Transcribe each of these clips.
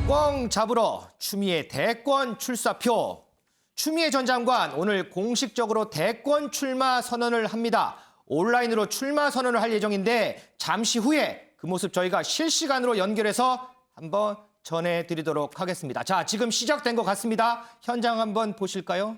꽝 잡으러 추미애 대권 출사표. 추미애 전 장관 오늘 공식적으로 대권 출마 선언을 합니다. 온라인으로 출마 선언을 할 예정인데 잠시 후에 그 모습 저희가 실시간으로 연결해서 한번 전해드리도록 하겠습니다. 자, 지금 시작된 것 같습니다. 현장 한번 보실까요?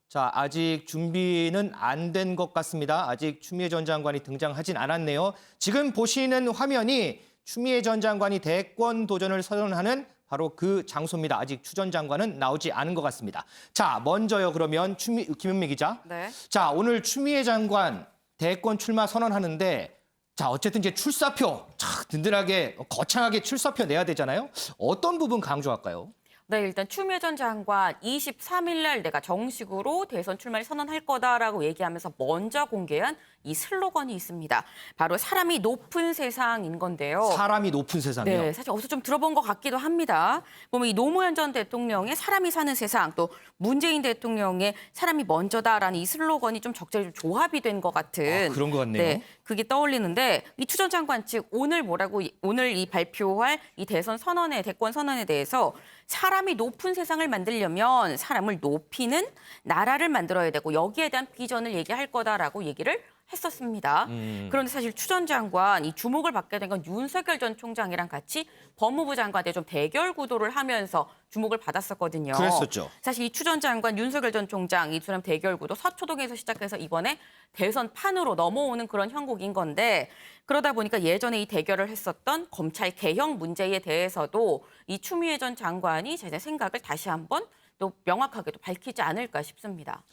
자, 아직 준비는 안 된 것 같습니다. 아직 추미애 전 장관이 등장하진 않았네요. 지금 보시는 화면이 추미애 전 장관이 대권 도전을 선언하는 바로 그 장소입니다. 아직 추 전 장관은 나오지 않은 것 같습니다. 자, 먼저요. 그러면 김은미 기자. 네. 자, 오늘 추미애 장관 대권 출마 선언하는데 자, 어쨌든 이제 출사표 든든하게 거창하게 출사표 내야 되잖아요. 어떤 부분 강조할까요? 네, 일단 추미애 전 장관 23일 날 내가 정식으로 대선 출마를 선언할 거다라고 얘기하면서 먼저 공개한 이 슬로건이 있습니다. 바로 사람이 높은 세상인 건데요. 사람이 높은 세상이요. 네, 사실 어디서 좀 들어본 것 같기도 합니다. 보면 이 노무현 전 대통령의 사람이 사는 세상, 또 문재인 대통령의 사람이 먼저다라는 이 슬로건이 좀 적절히 좀 조합이 된 것 같은 그런 것 같네요. 네, 그게 떠올리는데 이 추 전 장관 측 오늘 이 발표할 이 대선 선언에 대권 선언에 대해서 사람이 높은 세상을 만들려면 사람을 높이는 나라를 만들어야 되고 여기에 대한 비전을 얘기할 거다라고 얘기를 했었습니다. 그런데 사실 추 전 장관 이 주목을 받게 된 건 윤석열 전 총장이랑 같이 법무부 장관에 좀 대결 구도를 하면서 주목을 받았었거든요. 그랬었죠. 사실 이 추 전 장관, 윤석열 전 총장 이 두 사람 대결 구도 서초동에서 시작해서 이번에 대선 판으로 넘어오는 그런 형국인 건데 그러다 보니까 예전에 이 대결을 했었던 검찰 개혁 문제에 대해서도 이 추미애 전 장관이 자신의 생각을 다시 한번 또 명확하게 또 밝히지 않을까 싶습니다.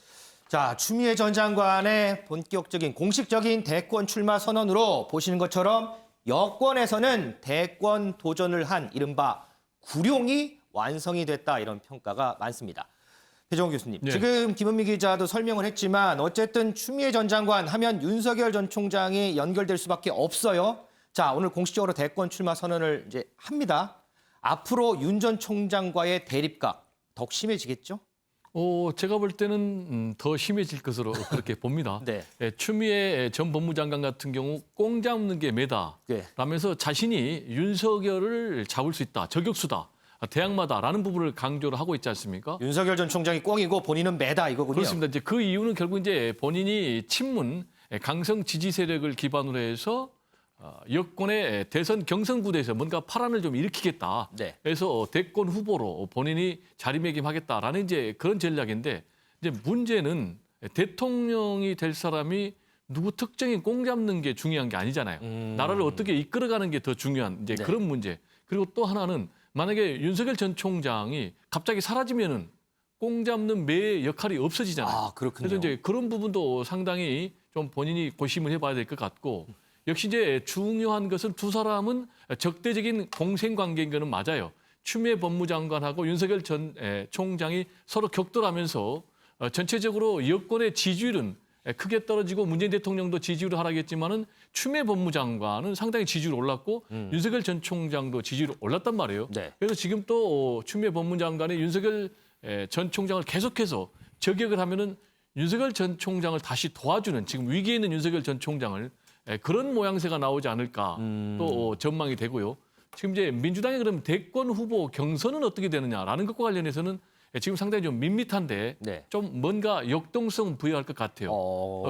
자, 추미애 전 장관의 본격적인 공식적인 대권 출마 선언으로 보시는 것처럼 여권에서는 대권 도전을 한 이른바 구룡이 완성이 됐다 이런 평가가 많습니다. 배정우 교수님, 네. 지금 김은미 기자도 설명을 했지만 어쨌든 추미애 전 장관 하면 윤석열 전 총장이 연결될 수밖에 없어요. 자, 오늘 공식적으로 대권 출마 선언을 이제 합니다. 앞으로 윤 전 총장과의 대립각 더욱 심해지겠죠? 제가 볼 때는 더 심해질 것으로 그렇게 봅니다. 네. 추미애 전 법무장관 같은 경우 꽁 잡는 게 매다 네. 라면서 자신이 윤석열을 잡을 수 있다, 저격수다, 대항마다라는 부분을 강조를 하고 있지 않습니까? 윤석열 전 총장이 꽁이고 본인은 매다 이거군요. 그렇습니다. 이제 그 이유는 결국 이제 본인이 친문 강성 지지 세력을 기반으로 해서 여권의 대선 경선구도에서 뭔가 파란을 좀 일으키겠다. 네. 그래서 대권 후보로 본인이 자리매김하겠다라는 이제 그런 전략인데 이제 문제는 대통령이 될 사람이 누구 특정인 꽁 잡는 게 중요한 게 아니잖아요. 나라를 어떻게 이끌어가는 게 더 중요한 이제 네. 그런 문제. 그리고 또 하나는 만약에 윤석열 전 총장이 갑자기 사라지면은 꽁 잡는 매의 역할이 없어지잖아요. 아, 그렇군요. 그래서 이제 그런 부분도 상당히 좀 본인이 고심을 해봐야 될 것 같고 역시 이제 중요한 것은 두 사람은 적대적인 공생 관계인 거는 맞아요. 추미애 법무장관하고 윤석열 전 총장이 서로 격돌하면서 전체적으로 여권의 지지율은 크게 떨어지고 문재인 대통령도 지지율을 하락했지만은 추미애 법무장관은 상당히 지지율이 올랐고 윤석열 전 총장도 지지율이 올랐단 말이에요. 네. 그래서 지금 또 추미애 법무장관이 윤석열 전 총장을 계속해서 저격을 하면은 윤석열 전 총장을 다시 도와주는 지금 위기에 있는 윤석열 전 총장을 그런 모양새가 나오지 않을까 또 전망이 되고요. 지금 이제 민주당의 그럼 대권 후보 경선은 어떻게 되느냐라는 것과 관련해서는 지금 상당히 좀 밋밋한데 네. 좀 뭔가 역동성 부여할 것 같아요.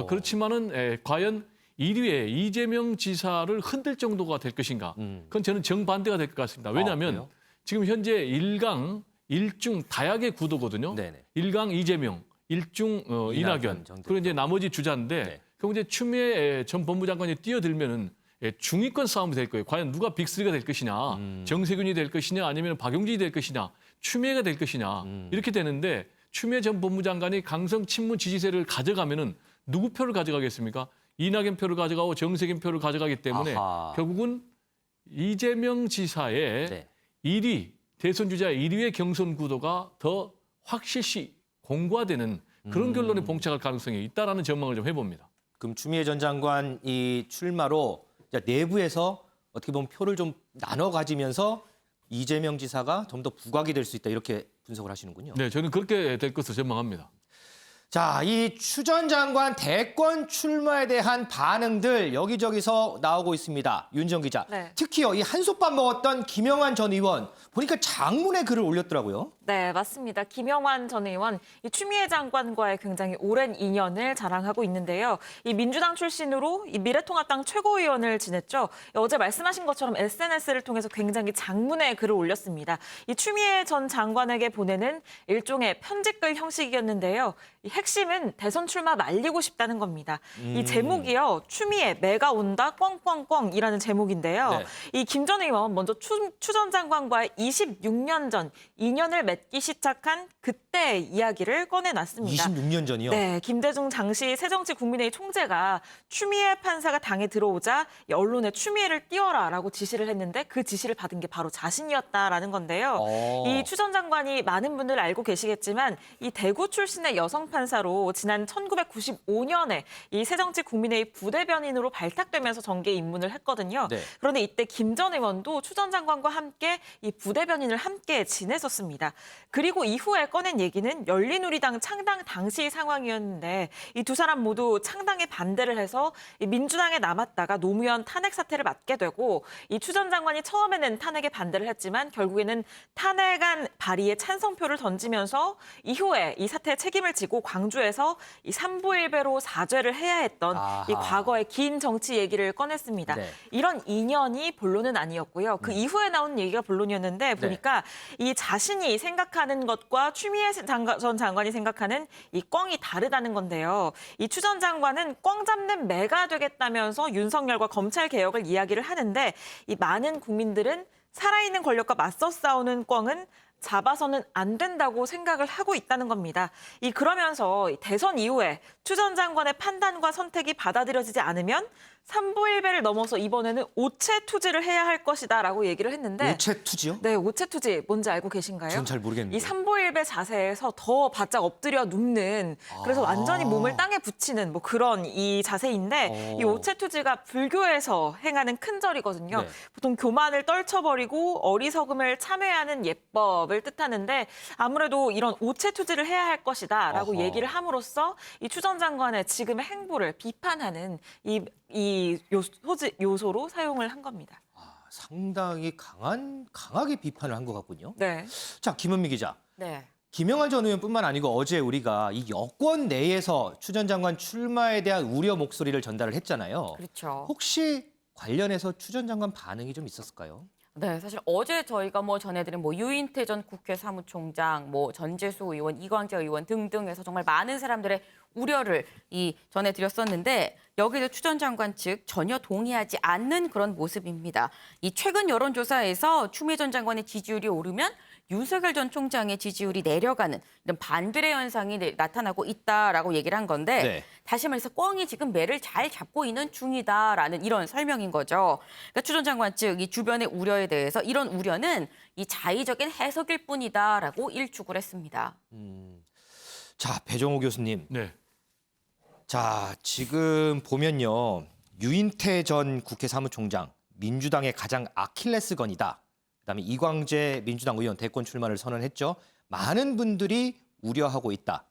그렇지만은 과연 1위에 이재명 지사를 흔들 정도가 될 것인가? 그건 저는 정반대가 될 것 같습니다. 왜냐하면 그래요? 지금 현재 1강 1중 다약의 구도거든요. 네네. 1강 이재명, 1중 이낙연, 전 그리고 이제 나머지 주자인데 네. 그럼 이제 추미애 전 법무장관이 뛰어들면은 중위권 싸움이 될 거예요. 과연 누가 빅3가 될 것이냐, 정세균이 될 것이냐, 아니면 박용진이 될 것이냐, 추미애가 될 것이냐 이렇게 되는데 추미애 전 법무장관이 강성 친문 지지세를 가져가면은 누구 표를 가져가겠습니까? 이낙연 표를 가져가고 정세균 표를 가져가기 때문에 아하. 결국은 이재명 지사의 네. 1위 대선 주자 1위의 경선 구도가 더 확실시 공고화되는 그런 결론에 봉착할 가능성이 있다라는 전망을 좀 해봅니다. 그럼 추미애 전 장관 이 출마로 내부에서 어떻게 보면 표를 좀 나눠 가지면서 이재명 지사가 좀 더 부각이 될 수 있다 이렇게 분석을 하시는군요. 네, 저는 그렇게 될 것으로 전망합니다. 자, 이 추 전 장관 대권 출마에 대한 반응들 여기저기서 나오고 있습니다. 윤정 기자. 네. 특히요, 이 한솥밥 먹었던 김영환 전 의원 보니까 장문의 글을 올렸더라고요. 네, 맞습니다. 김영환 전 의원, 이 추미애 장관과의 굉장히 오랜 인연을 자랑하고 있는데요. 이 민주당 출신으로 이 미래통합당 최고위원을 지냈죠. 어제 말씀하신 것처럼 SNS를 통해서 굉장히 장문의 글을 올렸습니다. 이 추미애 전 장관에게 보내는 일종의 편집글 형식이었는데요. 이 핵심은 대선 출마 말리고 싶다는 겁니다. 이 제목이요, 추미애 매가 온다 꽝꽝꽝이라는 제목인데요. 네. 이 김 전 의원 먼저 추 전 장관과의 26년 전 인연을 맺기 시작한 그때의 이야기를 꺼내놨습니다. 26년 전이요? 네, 김대중 당시 새정치국민회의 총재가 추미애 판사가 당에 들어오자 이 언론에 추미애를 띄워라라고 지시를 했는데 그 지시를 받은 게 바로 자신이었다라는 건데요. 이 추 전 장관이 많은 분들 알고 계시겠지만 이 대구 출신의 여성 판사로 지난 1995년에 이 새정치국민회의 부대변인으로 발탁되면서 정계에 입문을 했거든요. 네. 그런데 이때 김 전 의원도 추 전 장관과 함께 이 부대변인을 함께 지냈었습니다. 그리고 이후에 꺼낸 얘기는 열린우리당 창당 당시 상황이었는데 이 두 사람 모두 창당에 반대를 해서 이 민주당에 남았다가 노무현 탄핵 사태를 맞게 되고 이 추 전 장관이 처음에는 탄핵에 반대를 했지만 결국에는 탄핵안 발의에 찬성표를 던지면서 이후에 이 사태의 책임을 지고 광주에서 이 삼부일배로 사죄를 해야 했던 아하. 이 과거의 긴 정치 얘기를 꺼냈습니다. 네. 이런 인연이 본론은 아니었고요. 그 이후에 나온 얘기가 본론이었는데 보니까 이 자신이 생각하는 것과 추미애 전 장관이 생각하는 이 꽝이 다르다는 건데요. 이 추 전 장관은 꽝 잡는 매가 되겠다면서 윤석열과 검찰 개혁을 이야기를 하는데 이 많은 국민들은 살아있는 권력과 맞서 싸우는 꽝은 잡아서는 안 된다고 생각을 하고 있다는 겁니다. 그러면서 대선 이후에 추 전 장관의 판단과 선택이 받아들여지지 않으면 삼부일배를 넘어서 이번에는 오체 투지를 해야 할 것이다라고 얘기를 했는데 오체 투지요? 네, 오체 투지 뭔지 알고 계신가요? 전 잘 모르겠는데. 이 삼부일배 자세에서 더 바짝 엎드려 눕는 그래서 완전히 몸을 땅에 붙이는 뭐 그런 이 자세인데 이 오체 투지가 불교에서 행하는 큰 절이거든요. 네. 보통 교만을 떨쳐버리고 어리석음을 참회하는 예법을 뜻하는데 아무래도 이런 오체 투지를 해야 할 것이다라고 어허. 얘기를 함으로써 이 추 전 장관의 지금의 행보를 비판하는 이 요소로 사용을 한 겁니다. 상당히 강하게 비판을 한 것 같군요. 네. 자, 김은미 기자. 네. 김영환 전 의원뿐만 아니고 어제 우리가 이 여권 내에서 추 전 장관 출마에 대한 우려 목소리를 전달을 했잖아요. 그렇죠. 혹시 관련해서 추 전 장관 반응이 좀 있었을까요? 네, 사실 어제 저희가 전해드린 유인태 전 국회 사무총장, 전재수 의원, 이광재 의원 등등 해서 정말 많은 사람들의 우려를 전해드렸었는데 여기도 추 전 장관 측 전혀 동의하지 않는 그런 모습입니다. 이 최근 여론조사에서 추미애 전 장관의 지지율이 오르면 윤석열 전 총장의 지지율이 내려가는 이런 반비례 현상이 나타나고 있다라고 얘기를 한 건데 네. 다시 말해서 꽝이 지금 매를 잘 잡고 있는 중이다라는 이런 설명인 거죠. 그러니까 추 전 장관 측 이 주변의 우려에 대해서 이런 우려는 이 자의적인 해석일 뿐이다라고 일축을 했습니다. 자, 배정호 교수님. 네. 자, 지금 보면요. 유인태 전 국회 사무총장, 민주당의 가장 아킬레스건이다. 그다음에 이광재 민주당 의원 대권 출마를 선언했죠. 많은 분들이 우려하고 있다.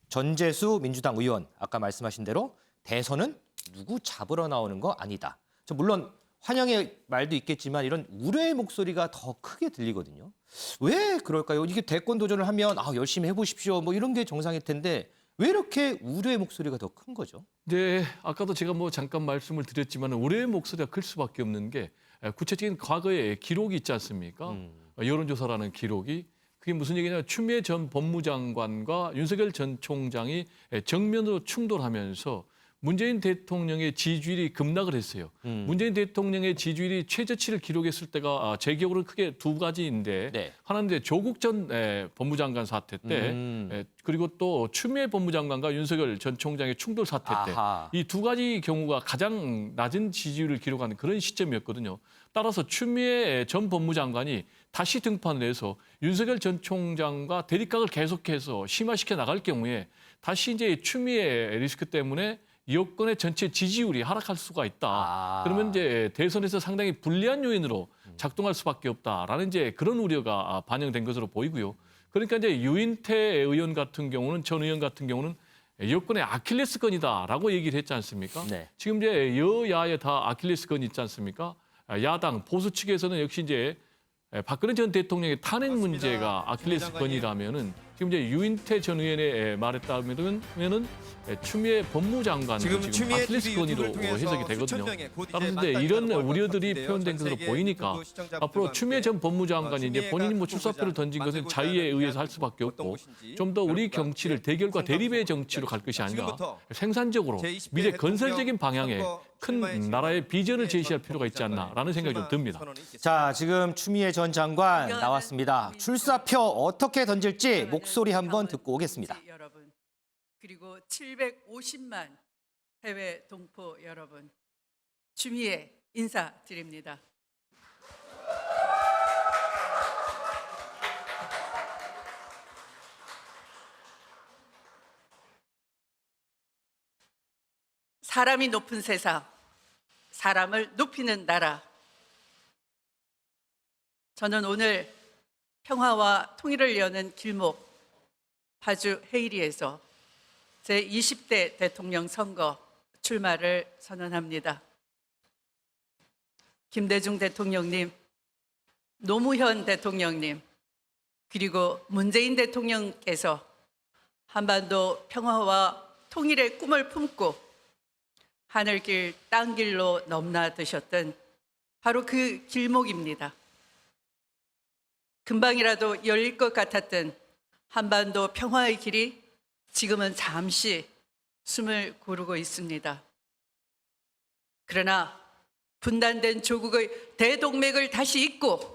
전재수 민주당 의원, 아까 말씀하신 대로 대선은 누구 잡으러 나오는 거 아니다. 물론 환영의 말도 있겠지만 이런 우려의 목소리가 더 크게 들리거든요. 왜 그럴까요? 이게 대권 도전을 하면 열심히 해보십시오. 이런 게 정상일 텐데 왜 이렇게 우려의 목소리가 더 큰 거죠? 네, 아까도 제가 잠깐 말씀을 드렸지만 우려의 목소리가 클 수밖에 없는 게 구체적인 과거의 기록이 있지 않습니까? 여론조사라는 기록이. 그게 무슨 얘기냐면 추미애 전 법무장관과 윤석열 전 총장이 정면으로 충돌하면서 문재인 대통령의 지지율이 급락을 했어요. 문재인 대통령의 지지율이 최저치를 기록했을 때가 제 기억으로는 크게 두 가지인데 네. 하나는 이제 조국 전 법무장관 사태 때 그리고 또 추미애 법무장관과 윤석열 전 총장의 충돌 사태 때 이 두 가지 경우가 가장 낮은 지지율을 기록하는 그런 시점이었거든요. 따라서 추미애 전 법무장관이 다시 등판을 해서 윤석열 전 총장과 대립각을 계속해서 심화시켜 나갈 경우에 다시 이제 추미애 리스크 때문에 여권의 전체 지지율이 하락할 수가 있다. 그러면 이제 대선에서 상당히 불리한 요인으로 작동할 수밖에 없다라는 이제 그런 우려가 반영된 것으로 보이고요. 그러니까 이제 유인태 의원 같은 경우는 전 의원 같은 경우는 여권의 아킬레스건이다라고 얘기를 했지 않습니까? 네. 지금 이제 여야에 다 아킬레스건이 있지 않습니까? 야당 보수 측에서는 역시 이제 박근혜 전 대통령의 탄핵 문제가 아킬레스건이라면은 지금 이제 유인태 전 의원의 말에 따르면은 추미애 법무장관도 지금 추미애 아킬레스건으로 TV 유튜브를 해석이 통해서 되거든요. 수천 명의 곧 이제 따라서 이제 만단 이런 전화를 우려들이 받았는데요. 표현된 전 것으로 세계 보이니까 유튜브 시청자분들과 앞으로 추미애 전 함께 법무장관이 이제 본인이 뭐 출사표를 던진 것은 자의에 의해서 할 수밖에 없고 좀 더 우리 경치를 대결과 대립의 정치로 갈 것이 아니라 생산적으로 미래 건설적인 방향에 큰 나라의 비전을 제시할 필요가 있지 않나라는 생각이 좀 듭니다. 자, 지금 추미애 전 장관 나왔습니다. 출사표 어떻게 던질지 목소리 한번 듣고 오겠습니다. 여러분, 그리고 750만 해외 동포 여러분, 추미애 인사드립니다. 사람이 높은 세상, 사람을 높이는 나라. 저는 오늘 평화와 통일을 여는 길목 파주 헤이리에서 제20대 대통령 선거 출마를 선언합니다. 김대중 대통령님, 노무현 대통령님, 그리고 문재인 대통령께서 한반도 평화와 통일의 꿈을 품고 하늘길 땅길로 넘나드셨던 바로 그 길목입니다. 금방이라도 열릴 것 같았던 한반도 평화의 길이 지금은 잠시 숨을 고르고 있습니다. 그러나 분단된 조국의 대동맥을 다시 잇고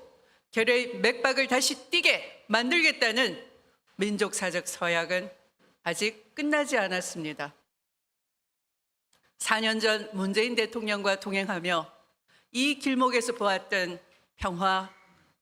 결의 맥박을 다시 띄게 만들겠다는 민족사적 서약은 아직 끝나지 않았습니다. 4년 전 문재인 대통령과 동행하며 이 길목에서 보았던 평화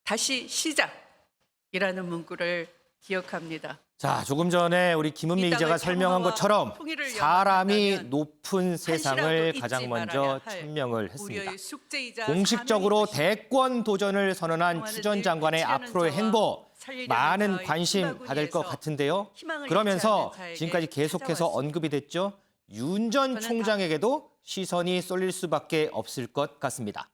다시 시작이라는 문구를 기억합니다. 자, 조금 전에 우리 김은미 이 기자가 땅의 설명한 평화와 것처럼 통일을 사람이 영원한다면 높은 세상을 한시라도 가장 잊지 먼저 말아야 할 천명을 했습니다. 우리의 숙제이자 공식적으로 사명인 대권 도전을 선언한 평화는 추 전 늘 장관의 빛이 나는 앞으로의 저와 행보 살리려는 많은 저의 관심 힘바구니에서 받을 것 같은데요. 희망을 그러면서 잃지 않는 자에게 지금까지 계속해서 찾아왔습니다. 언급이 됐죠. 윤 전 저는 총장에게도 시선이 쏠릴 수밖에 없을 것 같습니다.